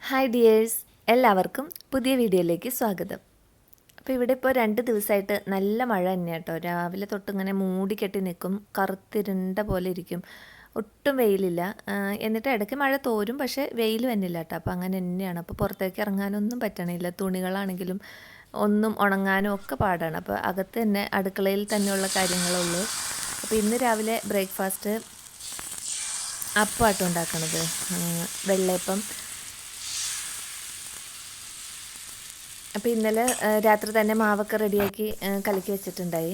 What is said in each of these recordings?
Hi dears, എല്ലാവർക്കും പുതിയ വീഡിയോയിലേക്ക് സ്വാഗതം. അപ്പോൾ ഇവിടെ ഇപ്പോൾ 2 ദിവസമായിട്ട് നല്ല മഴ തന്നെയാണ് കേട്ടോ. രാവിലെ തൊട്ട് ഇങ്ങനെ മൂടിക്കെട്ടി നിൽക്കും, കറുത്തിരുണ്ട പോലെ ഇരിക്കും, ഒട്ടും വെയിലില്ല. എന്നിട്ട് ഇടയ്ക്ക് മഴ തോരും, പക്ഷേ വെയിൽ വന്നില്ല കേട്ടോ. അപ്പോൾ അങ്ങനെ തന്നെയാണ്. അപ്പോൾ പുറത്തേക്ക് ഇറങ്ങാനൊന്നും പറ്റണില്ല. തുണികളാണെങ്കിലും ഒന്നും ഉണങ്ങാനും ഒക്കെ പാടാണ്. അപ്പോൾ അകത്ത് തന്നെ അടുക്കളയിൽ തന്നെയുള്ള കാര്യങ്ങളുള്ളൂ. അപ്പോൾ ഇന്ന് രാവിലെ ബ്രേക്ക്ഫാസ്റ്റ് അപ്പമാട്ടോ ഉണ്ടാക്കണത്, വെള്ളയപ്പം. അപ്പോൾ ഇന്നലെ രാത്രി തന്നെ മാവൊക്കെ റെഡിയാക്കി കലക്കി വെച്ചിട്ടുണ്ടായി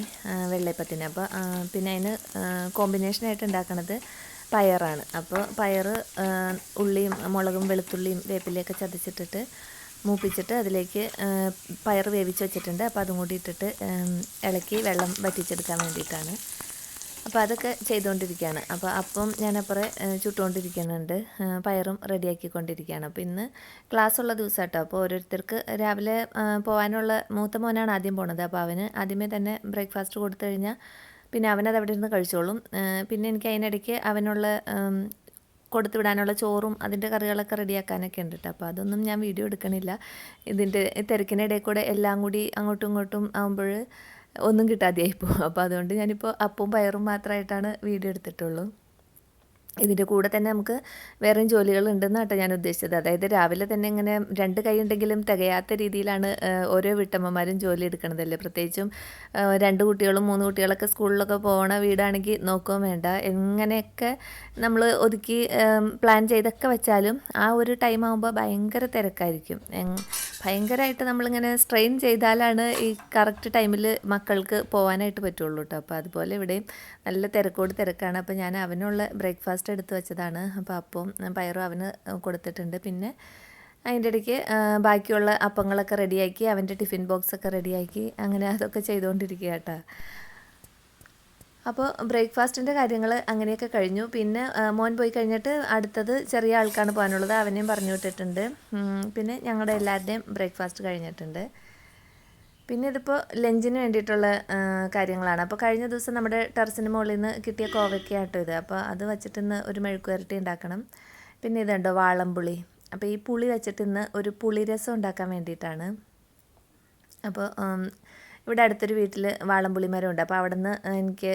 വെള്ളയപ്പത്തിന്. അപ്പോൾ പിന്നെ അതിന് കോമ്പിനേഷനായിട്ട് ഉണ്ടാക്കണത് പയറാണ്. അപ്പോൾ പയർ ഉള്ളിയും മുളകും വെളുത്തുള്ളിയും വേപ്പിലയൊക്കെ ചതച്ചിട്ടിട്ട് മൂപ്പിച്ചിട്ട് അതിലേക്ക് പയർ വേവിച്ച് വെച്ചിട്ടുണ്ട്. അപ്പോൾ അതും കൂടി ഇട്ടിട്ട് ഇളക്കി വെള്ളം വറ്റിച്ചെടുക്കാൻ വേണ്ടിയിട്ടാണ്. അപ്പോൾ അതൊക്കെ ചെയ്തുകൊണ്ടിരിക്കുകയാണ്. അപ്പോൾ അപ്പം ഞാനപ്പുറം ചുട്ടുകൊണ്ടിരിക്കുന്നുണ്ട്, പയറും റെഡിയാക്കിക്കൊണ്ടിരിക്കുകയാണ്. അപ്പോൾ ഇന്ന് ക്ലാസ്സുള്ള ദിവസം കേട്ടോ. അപ്പോൾ ഓരോരുത്തർക്ക് രാവിലെ പോകാനുള്ള മൂത്ത മോനാണ് ആദ്യം പോണത്. അപ്പോൾ അവന് ആദ്യമേ തന്നെ ബ്രേക്ക്ഫാസ്റ്റ് കൊടുത്തു കഴിഞ്ഞാൽ പിന്നെ അവനത് അവിടെ ഇരുന്ന് കഴിച്ചോളും. പിന്നെ എനിക്ക് അതിനിടയ്ക്ക് അവനുള്ള കൊടുത്തു വിടാനുള്ള ചോറും അതിൻ്റെ കറികളൊക്കെ റെഡിയാക്കാനൊക്കെ ഉണ്ട് കേട്ടോ. അപ്പോൾ അതൊന്നും ഞാൻ വീഡിയോ എടുക്കണില്ല. ഇതിൻ്റെ തിരക്കിനിടയിൽ കൂടെ എല്ലാം കൂടി അങ്ങോട്ടും ഇങ്ങോട്ടും ആകുമ്പോൾ ഒന്നും കിട്ടാതെയായിപ്പോൾ. അപ്പോൾ അതുകൊണ്ട് ഞാനിപ്പോൾ അപ്പവും പയറും മാത്രമായിട്ടാണ് വീഡിയോ എടുത്തിട്ടുള്ളൂ. ഇതിൻ്റെ കൂടെ തന്നെ നമുക്ക് വേറെയും ജോലികളുണ്ടെന്ന് കേട്ടോ ഞാൻ ഉദ്ദേശിച്ചത്. അതായത് രാവിലെ തന്നെ ഇങ്ങനെ 2 കൈ ഉണ്ടെങ്കിലും തികയാത്ത രീതിയിലാണ് ഓരോ വീട്ടമ്മമാരും ജോലി എടുക്കണതല്ലേ. പ്രത്യേകിച്ചും 2 കുട്ടികളും 3 കുട്ടികളൊക്കെ സ്കൂളിലൊക്കെ പോകണ വീടാണെങ്കിൽ നോക്കുകയും വേണ്ട. എങ്ങനെയൊക്കെ നമ്മൾ ഒതുക്കി പ്ലാൻ ചെയ്തൊക്കെ വെച്ചാലും ആ ഒരു ടൈം ആകുമ്പോൾ ഭയങ്കര തിരക്കായിരിക്കും. ഭയങ്കരമായിട്ട് നമ്മളിങ്ങനെ സ്ട്രെയിൻ ചെയ്താലാണ് ഈ കറക്റ്റ് ടൈമിൽ മക്കൾക്ക് പോകാനായിട്ട് പറ്റുള്ളൂ കേട്ടോ. അപ്പോൾ അതുപോലെ ഇവിടെയും നല്ല തിരക്കോട് തിരക്കാണ്. അപ്പോൾ ഞാൻ അവനുള്ള ബ്രേക്ക്ഫാസ്റ്റ് എടുത്ത് വെച്ചതാണ്. അപ്പോൾ അപ്പവും പയറും അവന് കൊടുത്തിട്ടുണ്ട്. പിന്നെ അതിൻ്റെ ഇടയ്ക്ക് ബാക്കിയുള്ള അപ്പങ്ങളൊക്കെ റെഡിയാക്കി അവൻ്റെ ടിഫിൻ ബോക്സൊക്കെ റെഡിയാക്കി അങ്ങനെ അതൊക്കെ ചെയ്തുകൊണ്ടിരിക്കുക കേട്ടോ. അപ്പോൾ ബ്രേക്ക്ഫാസ്റ്റിൻ്റെ കാര്യങ്ങൾ അങ്ങനെയൊക്കെ കഴിഞ്ഞു. പിന്നെ മോൻ പോയി കഴിഞ്ഞിട്ട് അടുത്തത് ചെറിയ ആൾക്കാണ് പോകാനുള്ളത്, അവനെയും പറഞ്ഞു വിട്ടിട്ടുണ്ട്. പിന്നെ ഞങ്ങളുടെ എല്ലാവരുടെയും ബ്രേക്ക്ഫാസ്റ്റ് കഴിഞ്ഞിട്ടുണ്ട്. പിന്നെ ഇതിപ്പോൾ ലഞ്ചിന് വേണ്ടിയിട്ടുള്ള കാര്യങ്ങളാണ്. അപ്പോൾ കഴിഞ്ഞ ദിവസം നമ്മുടെ ടെറസിന് മുകളിൽ നിന്ന് കിട്ടിയ കോവയ്ക്കാട്ടോ ഇത്. അപ്പോൾ അത് വെച്ചിട്ട് ഇന്ന് ഒരു മെഴുക്കുവരട്ടി ഉണ്ടാക്കണം. പിന്നെ ഇതുണ്ടോ വാളംപുളി. അപ്പോൾ ഈ പുളി വെച്ചിട്ട് ഇന്ന് ഒരു പുളിരസം ഉണ്ടാക്കാൻ വേണ്ടിയിട്ടാണ്. അപ്പോൾ ഇവിടെ അടുത്തൊരു വീട്ടിൽ വാളംപുളി മരമുണ്ട്. അപ്പോൾ അവിടെ നിന്ന് എനിക്ക്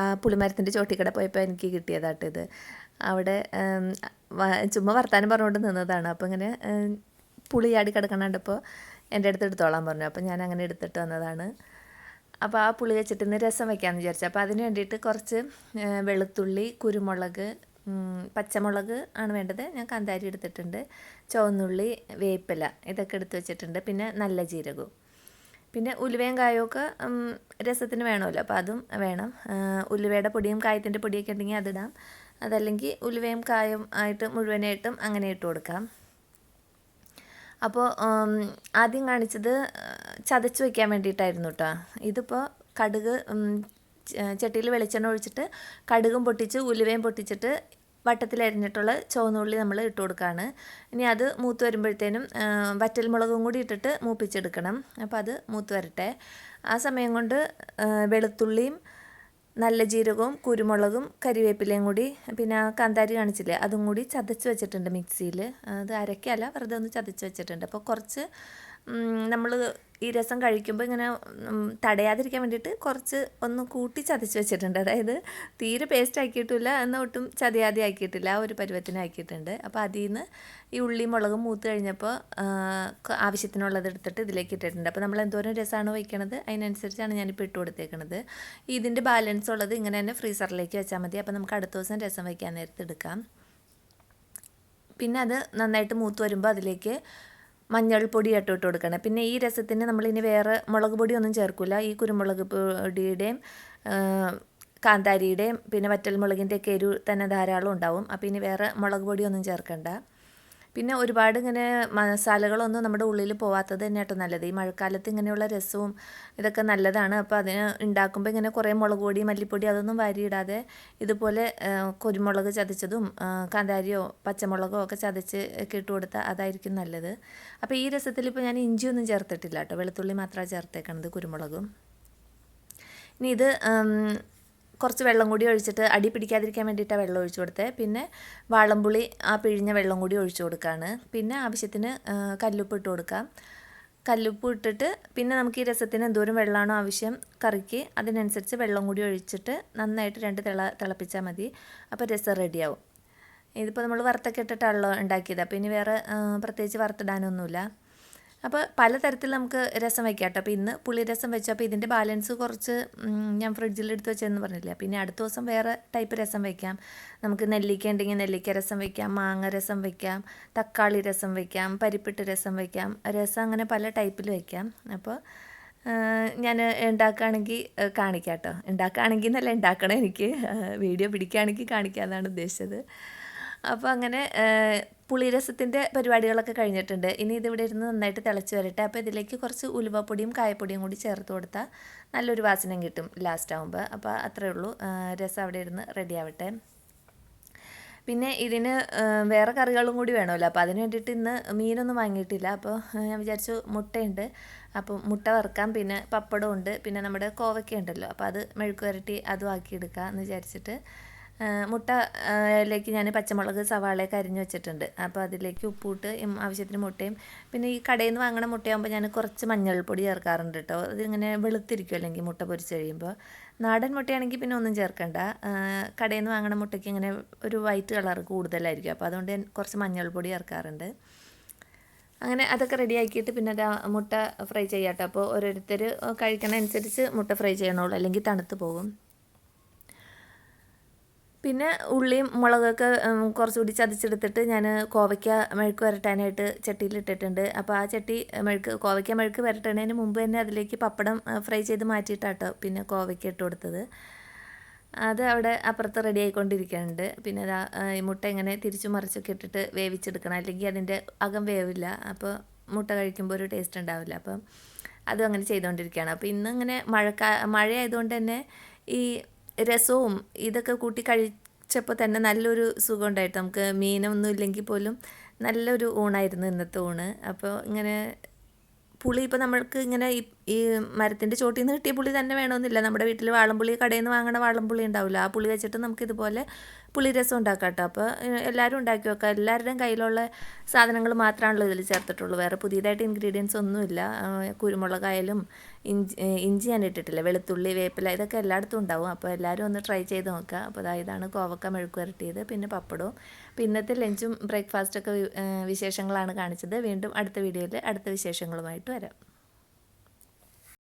ആ പുളിമരത്തിൻ്റെ ചോട്ടിക്കട പോയപ്പോൾ എനിക്ക് കിട്ടിയതാട്ടോ ഇത്. അവിടെ ചുമ്മാ വർത്താനം പറഞ്ഞുകൊണ്ട് നിന്നതാണ്. അപ്പോൾ ഇങ്ങനെ പുളി ആടി കിടക്കണപ്പോൾ എൻ്റെ അടുത്ത് എടുത്തോളാൻ പറഞ്ഞു. അപ്പോൾ ഞാൻ അങ്ങനെ എടുത്തിട്ട് വന്നതാണ്. അപ്പോൾ ആ പുളി വെച്ചിട്ട് ഇന്ന് രസം വയ്ക്കാമെന്ന് വിചാരിച്ചു. അപ്പോൾ അതിന് വേണ്ടിയിട്ട് കുറച്ച് വെളുത്തുള്ളി, കുരുമുളക്, പച്ചമുളക് ആണ് വേണ്ടത്. ഞാൻ കാന്താരി എടുത്തിട്ടുണ്ട്, ചുവന്നുള്ളി, വേപ്പില ഇതൊക്കെ എടുത്ത് വെച്ചിട്ടുണ്ട്. പിന്നെ നല്ല ജീരകവും, പിന്നെ ഉലുവയും കായൊക്കെ രസത്തിന് വേണമല്ലോ, അപ്പോൾ അതും വേണം. ഉലുവയുടെ പൊടിയും കായത്തിൻ്റെ പൊടിയൊക്കെ ഉണ്ടെങ്കിൽ അതിടാം. അതല്ലെങ്കിൽ ഉലുവയും കായും ആയിട്ട് മുഴുവനായിട്ടും അങ്ങനെ ഇട്ട് കൊടുക്കാം. അപ്പോൾ ആദ്യം കാണിച്ചത് ചതച്ച് വയ്ക്കാൻ വേണ്ടിയിട്ടായിരുന്നു കേട്ടോ. ഇതിപ്പോൾ കടുക് ചട്ടിയിൽ വെളിച്ചെണ്ണ ഒഴിച്ചിട്ട് കടുകും പൊട്ടിച്ച് ഉലുവയും പൊട്ടിച്ചിട്ട് വട്ടത്തിലരിഞ്ഞിട്ടുള്ള ചുവന്നുള്ളി നമ്മൾ ഇട്ട് കൊടുക്കുകയാണ്. ഇനി അത് മൂത്ത് വരുമ്പോഴത്തേനും വറ്റൽമുളകും കൂടി ഇട്ടിട്ട് മൂപ്പിച്ചെടുക്കണം. അപ്പോൾ അത് മൂത്ത് വരട്ടെ. ആ സമയം കൊണ്ട് വെളുത്തുള്ളിയും നല്ല ജീരകവും കുരുമുളകും കരിവേപ്പിലയും കൂടി പിന്നെ ആ കാന്താരി കാണിച്ചില്ലേ അതും കൂടി ചതച്ച് വെച്ചിട്ടുണ്ട് മിക്സിയിൽ. അത് അരയ്ക്കല്ല, വെറുതെ ഒന്ന് ചതച്ച് വെച്ചിട്ടുണ്ട്. അപ്പോൾ കുറച്ച് നമ്മൾ ഈ രസം കഴിക്കുമ്പോൾ ഇങ്ങനെ തടയാതിരിക്കാൻ വേണ്ടിയിട്ട് കുറച്ച് ഒന്ന് കൂട്ടി ചതച്ച് വെച്ചിട്ടുണ്ട്. അതായത് തീരെ പേസ്റ്റ് ആക്കിയിട്ടില്ല, എന്നാൽ ഒട്ടും ചതയാതെ ആക്കിയിട്ടില്ല, ആ ഒരു പരുവത്തിനാക്കിയിട്ടുണ്ട്. അപ്പോൾ അതിൽ നിന്ന് ഈ ഉള്ളി മുളകും മൂത്ത് കഴിഞ്ഞപ്പോൾ ആവശ്യത്തിനുള്ളത് എടുത്തിട്ട് ഇതിലേക്ക് ഇട്ടിട്ടുണ്ട്. അപ്പോൾ നമ്മൾ എന്തോരം രസമാണ് വയ്ക്കണത് അതിനനുസരിച്ചാണ് ഞാനിപ്പോൾ ഇട്ട് കൊടുത്തേക്കണത്. ഇതിൻ്റെ ബാലൻസ് ഉള്ളത് ഇങ്ങനെ തന്നെ ഫ്രീസറിലേക്ക് വെച്ചാൽ മതി. അപ്പോൾ നമുക്ക് അടുത്ത ദിവസം രസം വയ്ക്കാൻ നേരത്ത് എടുക്കാം. പിന്നെ അത് നന്നായിട്ട് മൂത്ത് വരുമ്പോൾ അതിലേക്ക് മഞ്ഞൾപ്പൊടി ഇട്ട് കൊടുക്കണം. പിന്നെ ഈ രസത്തിന് നമ്മളിനി വേറെ മുളക് പൊടിയൊന്നും ചേർക്കില്ല. ഈ കുരുമുളക് പൊടിയുടെയും കാന്താരിയുടെയും പിന്നെ വറ്റൽമുളകിൻ്റെയൊക്കെ എരിവ് തന്നെ ധാരാളം ഉണ്ടാവും. അപ്പോൾ ഇനി വേറെ മുളക് പൊടിയൊന്നും ചേർക്കണ്ട. പിന്നെ ഒരുപാട് ഇങ്ങനെ മസാലകളൊന്നും നമ്മുടെ ഉള്ളിൽ പോവാത്തത് തന്നെ കേട്ടോ നല്ലത്. ഈ മഴക്കാലത്ത് ഇങ്ങനെയുള്ള രസവും ഇതൊക്കെ നല്ലതാണ്. അപ്പോൾ അതിന് ഉണ്ടാക്കുമ്പോൾ ഇങ്ങനെ കുറേ മുളക് പൊടി മല്ലിപ്പൊടി അതൊന്നും വാരിയിടാതെ ഇതുപോലെ കുരുമുളക് ചതച്ചതും കാന്താരിയോ പച്ചമുളകോ ഒക്കെ ചതച്ച് ഒക്കെ ഇട്ട് കൊടുത്താൽ അതായിരിക്കും നല്ലത്. അപ്പോൾ ഈ രസത്തിൽ ഇപ്പോൾ ഞാൻ ഇഞ്ചിയൊന്നും ചേർത്തിട്ടില്ല കേട്ടോ, വെളുത്തുള്ളി മാത്രമാണ് ചേർത്തേക്കണത്, കുരുമുളകും. ഇനി ഇത് കുറച്ച് വെള്ളം കൂടി ഒഴിച്ചിട്ട് അടി പിടിക്കാതിരിക്കാൻ വേണ്ടിയിട്ടാണ് വെള്ളം ഒഴിച്ചു കൊടുത്തത്. പിന്നെ വാളംപുളി ആ പിഴിഞ്ഞ വെള്ളം കൂടി ഒഴിച്ചു കൊടുക്കുകയാണ്. പിന്നെ ആവശ്യത്തിന് കല്ലുപ്പ് ഇട്ട് കൊടുക്കാം. കല്ലുപ്പ് ഇട്ടിട്ട് പിന്നെ നമുക്ക് ഈ രസത്തിന് എന്തോരം വെള്ളമാണോ ആവശ്യം കറിക്ക് അതിനനുസരിച്ച് വെള്ളം കൂടി ഒഴിച്ചിട്ട് നന്നായിട്ട് 2 തിളപ്പിച്ചാൽ മതി. അപ്പോൾ രസം റെഡിയാവും. ഇതിപ്പോൾ നമ്മൾ വറുത്തൊക്കെ ഇട്ടിട്ടാണല്ലോ ഉണ്ടാക്കിയത്. അപ്പോൾ ഇനി വേറെ പ്രത്യേകിച്ച് വറുത്തിടാനൊന്നുമില്ല. അപ്പോൾ പലതരത്തിൽ നമുക്ക് രസം വയ്ക്കാം കേട്ടോ. അപ്പോൾ ഇന്ന് പുളിരസം വെച്ചു. അപ്പോൾ ഇതിൻ്റെ ബാലൻസ് കുറച്ച് ഞാൻ ഫ്രിഡ്ജിൽ എടുത്ത് വെച്ചതെന്ന് പറഞ്ഞില്ല. പിന്നെ അടുത്ത ദിവസം വേറെ ടൈപ്പ് രസം വയ്ക്കാം. നമുക്ക് നെല്ലിക്ക ഉണ്ടെങ്കിൽ നെല്ലിക്ക രസം വയ്ക്കാം, മാങ്ങ രസം വയ്ക്കാം, തക്കാളി രസം വയ്ക്കാം, പരിപ്പിട്ട് രസം വയ്ക്കാം. രസം അങ്ങനെ പല ടൈപ്പിൽ വയ്ക്കാം. അപ്പോൾ ഞാൻ ഉണ്ടാക്കുകയാണെങ്കിൽ കാണിക്കാം കേട്ടോ. ഉണ്ടാക്കുകയാണെങ്കിൽ എന്നല്ല ഉണ്ടാക്കണം, എനിക്ക് വീഡിയോ പിടിക്കുകയാണെങ്കിൽ കാണിക്കാമെന്നാണ് ഉദ്ദേശിച്ചത്. അപ്പോൾ അങ്ങനെ പുളിരസത്തിൻ്റെ പരിപാടികളൊക്കെ കഴിഞ്ഞിട്ടുണ്ട്. ഇനി ഇതിവിടെ ഇരുന്ന് നന്നായിട്ട് തിളച്ച് വരട്ടെ. അപ്പോൾ ഇതിലേക്ക് കുറച്ച് ഉലുവപ്പൊടിയും കായപ്പൊടിയും കൂടി ചേർത്ത് കൊടുത്താൽ നല്ലൊരു വാസന കിട്ടും ലാസ്റ്റ് ആകുമ്പോൾ. അപ്പോൾ അത്രയേ ഉള്ളൂ. രസം അവിടെ ഇരുന്ന് റെഡി ആവട്ടെ. പിന്നെ ഇതിന് വേറെ കറികളും കൂടി വേണമല്ലോ. അപ്പോൾ അതിന് വേണ്ടിയിട്ട് ഇന്ന് മീനൊന്നും വാങ്ങിയിട്ടില്ല. അപ്പോൾ ഞാൻ വിചാരിച്ചു മുട്ടയുണ്ട്, അപ്പോൾ മുട്ട വറുക്കാം. പിന്നെ പപ്പടം ഉണ്ട്, പിന്നെ നമ്മുടെ കോവയ്ക്ക ഉണ്ടല്ലോ, അപ്പോൾ അത് മെഴുക്ക് വരട്ടി അതും ആക്കിയെടുക്കാം എന്ന് വിചാരിച്ചിട്ട് മുട്ടയിലേക്ക് ഞാൻ പച്ചമുളക് സവാളയൊക്കെ അരിഞ്ഞ് വെച്ചിട്ടുണ്ട്. അപ്പോൾ അതിലേക്ക് ഉപ്പിട്ട് ആവശ്യത്തിന് മുട്ടയും പിന്നെ ഈ കടയിൽ നിന്ന് വാങ്ങണ മുട്ടയാകുമ്പോൾ ഞാൻ കുറച്ച് മഞ്ഞൾപ്പൊടി ചേർക്കാറുണ്ട് കേട്ടോ. അതിങ്ങനെ വെളുത്തിരിക്കും അല്ലെങ്കിൽ മുട്ട പൊരിച്ച് കഴിയുമ്പോൾ. നാടൻ മുട്ടയാണെങ്കിൽ പിന്നെ ഒന്നും ചേർക്കണ്ട. കടയിൽ നിന്ന് വാങ്ങണ മുട്ടയ്ക്ക് ഇങ്ങനെ ഒരു വൈറ്റ് കളർ കൂടുതലായിരിക്കും. അപ്പോൾ അതുകൊണ്ട് ഞാൻ കുറച്ച് മഞ്ഞൾപ്പൊടി ചേർക്കാറുണ്ട്. അങ്ങനെ അതൊക്കെ റെഡി ആക്കിയിട്ട് പിന്നെ മുട്ട ഫ്രൈ ചെയ്യാം കേട്ടോ. അപ്പോൾ ഓരോരുത്തർ കഴിക്കണ അനുസരിച്ച് മുട്ട ഫ്രൈ ചെയ്യണുള്ളൂ, അല്ലെങ്കിൽ തണുത്ത് പോകും. പിന്നെ ഉള്ളിയും മുളകൊക്കെ കുറച്ചുകൂടി ചതച്ചെടുത്തിട്ട് ഞാൻ കോവയ്ക്ക മെഴുക്ക് വരട്ടാനായിട്ട് ചട്ടിയിലിട്ടിട്ടുണ്ട്. അപ്പോൾ ആ ചട്ടി കോവയ്ക്ക മെഴുക്ക് വരട്ടുന്നതിന് മുമ്പ് തന്നെ അതിലേക്ക് പപ്പടം ഫ്രൈ ചെയ്ത് മാറ്റിയിട്ടാട്ടോ പിന്നെ കോവയ്ക്ക ഇട്ട് കൊടുത്തത്. അത് അവിടെ അപ്പുറത്ത് റെഡി ആയിക്കൊണ്ടിരിക്കുന്നുണ്ട്. പിന്നെ ഈ മുട്ട ഇങ്ങനെ തിരിച്ചു മറിച്ചൊക്കെ ഇട്ടിട്ട് വേവിച്ചെടുക്കണം, അല്ലെങ്കിൽ അതിൻ്റെ അകം വേവില്ല. അപ്പോൾ മുട്ട കഴിക്കുമ്പോൾ ഒരു ടേസ്റ്റ് ഉണ്ടാവില്ല. അപ്പം അതും അങ്ങനെ ചെയ്തുകൊണ്ടിരിക്കുകയാണ്. അപ്പോൾ ഇന്നിങ്ങനെ മഴയായതുകൊണ്ട് തന്നെ ഈ രസവും ഇതൊക്കെ കൂട്ടി കഴിച്ചപ്പോൾ തന്നെ നല്ലൊരു സുഖം ഉണ്ടായിട്ട്, നമുക്ക് മീനൊന്നും ഇല്ലെങ്കിൽ പോലും നല്ലൊരു ഊണായിരുന്നു ഇന്നത്തെ ഊണ്. അപ്പോൾ ഇങ്ങനെ പുളി ഇപ്പോൾ നമ്മൾക്ക് ഇങ്ങനെ ഈ മരത്തിൻ്റെ ചോട്ടിൽ നിന്ന് കിട്ടിയ പുളി തന്നെ വേണമെന്നില്ല. നമ്മുടെ വീട്ടിൽ വാളംപുളി കടയിൽ നിന്ന് വാങ്ങണ വാളംപുളി ഉണ്ടാവില്ല, ആ പുളി വെച്ചിട്ട് നമുക്കിതുപോലെ പുളി രസം ഉണ്ടാക്കാം കേട്ടോ. അപ്പോൾ എല്ലാവരും ഉണ്ടാക്കി വെക്കാം. എല്ലാവരുടെയും കയ്യിലുള്ള സാധനങ്ങൾ മാത്രമാണല്ലോ ഇതിൽ ചേർത്തിട്ടുള്ളൂ. വേറെ പുതിയതായിട്ട് ഇൻഗ്രീഡിയൻസ് ഒന്നുമില്ല. കുരുമുളകായാലും ഇഞ്ചി ഞാൻ ഇട്ടിട്ടില്ല, വെളുത്തുള്ളി, വേപ്പില ഇതൊക്കെ എല്ലായിടത്തും ഉണ്ടാവും. അപ്പോൾ എല്ലാവരും ഒന്ന് ട്രൈ ചെയ്ത് നോക്കുക. അപ്പോൾ ഇതാണ് കോവക്ക മെഴുക്ക് വരട്ടിയത്, പിന്നെ പപ്പടവും. അപ്പോൾ ഇന്നത്തെ ലഞ്ചും ബ്രേക്ക്ഫാസ്റ്റൊക്കെ വിശേഷങ്ങളാണ് കാണിച്ചത്. വീണ്ടും അടുത്ത വീഡിയോയിൽ അടുത്ത വിശേഷങ്ങളുമായിട്ട് വരാം.